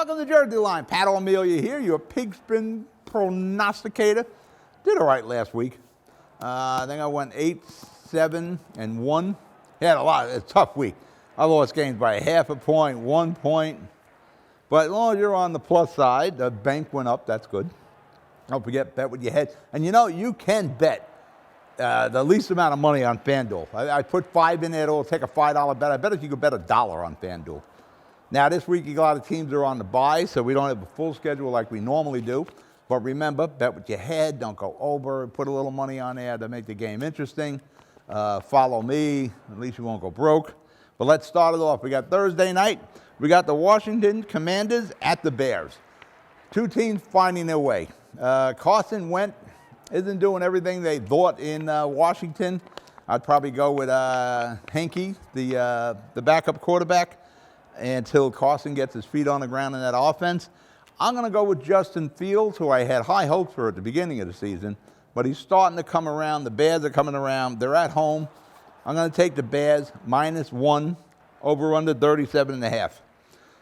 Welcome to Jersey Line. Pat O'Melia here, your pigspin prognosticator. Did all right last week. I think I went 8-7-1. Had a tough week. I lost games by 0.5 point, 1 point. But as long as you're on the plus side, the bank went up. That's good. Don't forget, bet with your head. And you can bet the least amount of money on FanDuel. I put 5 in there. It'll take a $5 bet. I bet if you could bet $1 on FanDuel. Now, this week, a lot of teams are on the bye, so we don't have a full schedule like we normally do. But remember, bet with your head. Don't go over. Put a little money on there to make the game interesting. Follow me. At least you won't go broke. But let's start it off. We got Thursday night. We got the Washington Commanders at the Bears. Two teams finding their way. Carson Wentz isn't doing everything they thought in Washington. I'd probably go with Henke, the backup quarterback, until Carson gets his feet on the ground in that offense. I'm going to go with Justin Fields, who I had high hopes for at the beginning of the season, but he's starting to come around. The Bears are coming around. They're at home. I'm going to take the Bears -1, over under 37.5.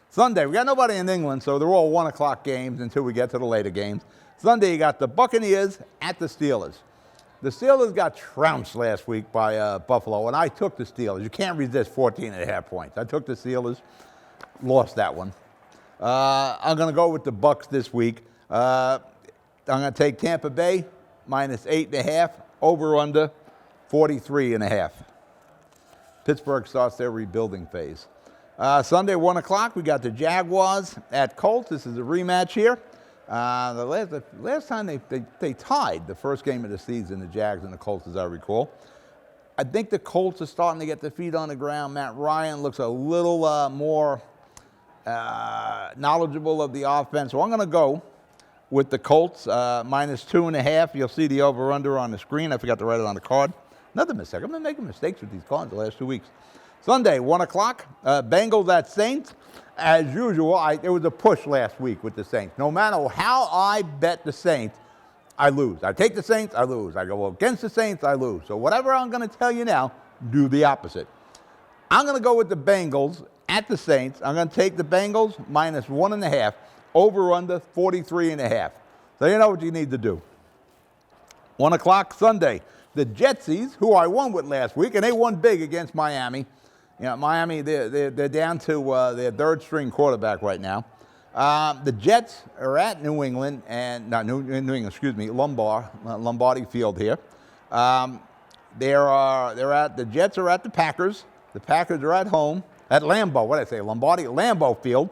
Sunday, we got nobody in England, so they're all 1 o'clock games until we get to the later games. Sunday, you got the Buccaneers at the Steelers. The Steelers got trounced last week by Buffalo, and I took the Steelers. You can't resist 14.5 points. I took the Steelers, lost that one. I'm going to go with the Bucs this week. I'm going to take Tampa Bay -8.5, over under 43.5. Pittsburgh starts their rebuilding phase. Sunday, 1 o'clock, we got the Jaguars at Colts. This is a rematch here. The last time they tied the first game of the season, the Jags and the Colts, as I recall. I think the Colts are starting to get their feet on the ground. Matt Ryan looks a little more knowledgeable of the offense. So I'm going to go with the Colts, -2.5. You'll see the over-under on the screen. I forgot to write it on the card. Another mistake. I've been making mistakes with these cards the last 2 weeks. Sunday, 1 o'clock, Bengals at Saints. As usual, there was a push last week with the Saints. No matter how I bet the Saints, I lose. I take the Saints, I lose. I go against the Saints, I lose. So whatever I'm going to tell you now, do the opposite. I'm going to go with the Bengals at the Saints. I'm going to take the Bengals -1.5, over under 43.5. So you know what you need to do. 1 o'clock Sunday. The Jetsies, who I won with last week, and they won big against Miami. Miami, they're down to their third-string quarterback right now. The Jets are at New England, and not New England, excuse me, Lombardi Field here. The Jets are at the Packers. The Packers are at home at Lambeau. What did I say? Lambeau Field.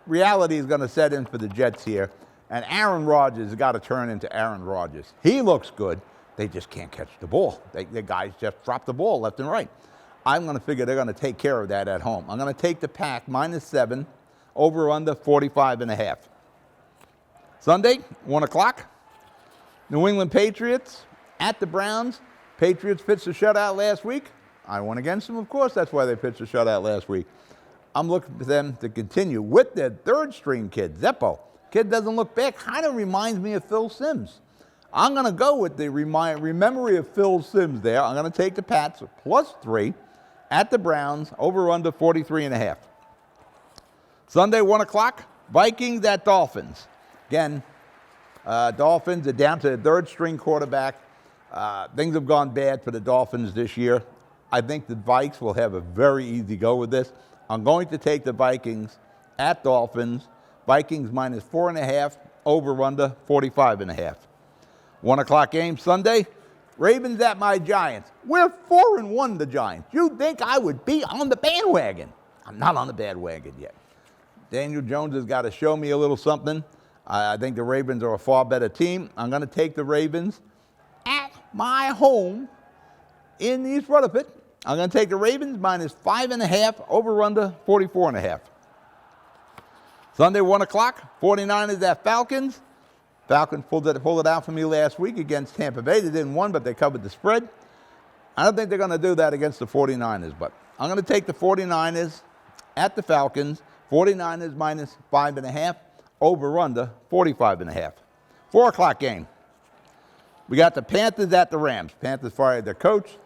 Reality is going to set in for the Jets here, and Aaron Rodgers has got to turn into Aaron Rodgers. He looks good. They just can't catch the ball. The guys just drop the ball left and right. I'm going to figure they're going to take care of that at home. I'm going to take the Pack -7, over under 45.5. Sunday, 1 o'clock. New England Patriots at the Browns. Patriots pitched a shutout last week. I won against them, of course. That's why they pitched a shutout last week. I'm looking for them to continue with their third-string kid, Zeppo. Kid doesn't look bad. Kind of reminds me of Phil Simms. I'm going to go with the memory of Phil Simms there. I'm going to take the Pats +3 at the Browns, over under 43.5. Sunday, 1 o'clock, Vikings at Dolphins. Again, Dolphins are down to the third-string quarterback. Things have gone bad for the Dolphins this year. I think the Vikes will have a very easy go with this. I'm going to take the Vikings at Dolphins, Vikings -4.5, over under 45.5. 1 o'clock game Sunday, Ravens at my Giants. We're 4-1, the Giants. You'd think I would be on the bandwagon. I'm not on the bandwagon yet. Daniel Jones has got to show me a little something. I think the Ravens are a far better team. I'm going to take the Ravens at my home in East Rutherford. I'm going to take the Ravens -5.5, over under 44.5. Sunday, 1 o'clock, 49ers at Falcons. Falcons pulled it out for me last week against Tampa Bay. They didn't win, but they covered the spread. I don't think they're going to do that against the 49ers, but I'm going to take the 49ers at the Falcons, 49ers -5.5, over under 45.5. 4 o'clock game. We got the Panthers at the Rams. Panthers fired their coach.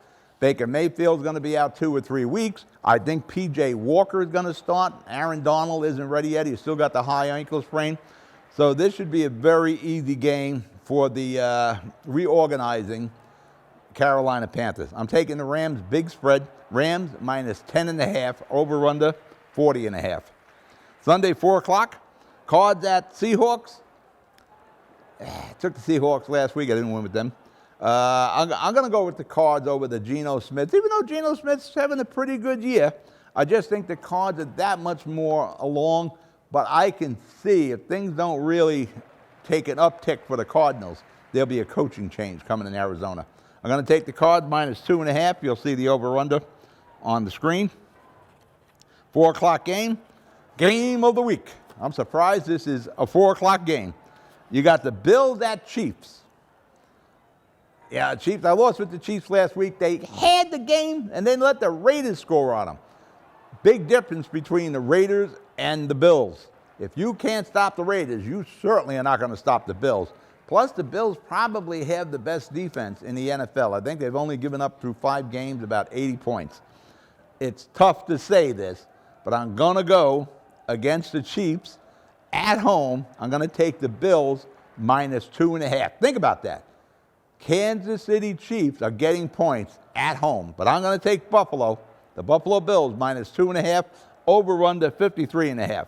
Baker Mayfield's going to be out 2 or 3 weeks. I think P.J. Walker is going to start. Aaron Donald isn't ready yet. He's still got the high ankle sprain. So this should be a very easy game for the reorganizing Carolina Panthers. I'm taking the Rams big spread. Rams minus 10.5, over-under 40.5. Sunday, 4 o'clock, Cards at Seahawks. Took the Seahawks last week. I didn't win with them. I'm going to go with the Cards over the Geno Smiths. Even though Geno Smith's having a pretty good year, I just think the Cards are that much more along. But I can see if things don't really take an uptick for the Cardinals, there'll be a coaching change coming in Arizona. I'm going to take the Cards minus 2.5. You'll see the over-under on the screen. 4 o'clock game. Game of the week. I'm surprised this is a 4 o'clock game. You got the Bills at Chiefs. Yeah, Chiefs. I lost with the Chiefs last week. They had the game and then let the Raiders score on them. Big difference between the Raiders and the Bills. If you can't stop the Raiders, you certainly are not going to stop the Bills. Plus, the Bills probably have the best defense in the NFL. I think they've only given up through 5 games about 80 points. It's tough to say this, but I'm going to go against the Chiefs at home. I'm going to take the Bills minus 2.5. Think about that. Kansas City Chiefs are getting points at home, but I'm going to take Buffalo, the Buffalo Bills, minus 2.5, over-under 53.5.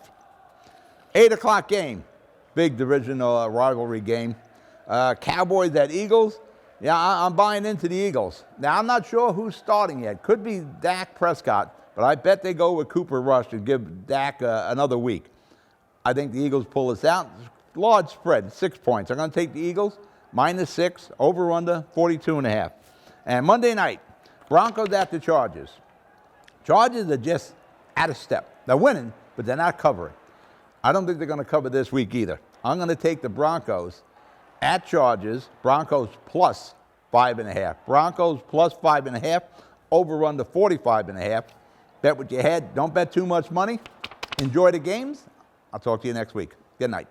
8 o'clock game, big divisional rivalry game. Cowboys at Eagles. Yeah, I'm buying into the Eagles. Now, I'm not sure who's starting yet. Could be Dak Prescott, but I bet they go with Cooper Rush and give Dak another week. I think the Eagles pull this out. Large spread, 6 points. I'm going to take the Eagles, minus 6, over-under 42.5. And Monday night, Broncos at the Chargers. Chargers are just out of step. They're winning, but they're not covering. I don't think they're going to cover this week either. I'm going to take the Broncos at Chargers, Broncos plus 5.5. Broncos plus 5.5, over-under 45.5. Bet what you had. Don't bet too much money. Enjoy the games. I'll talk to you next week. Good night.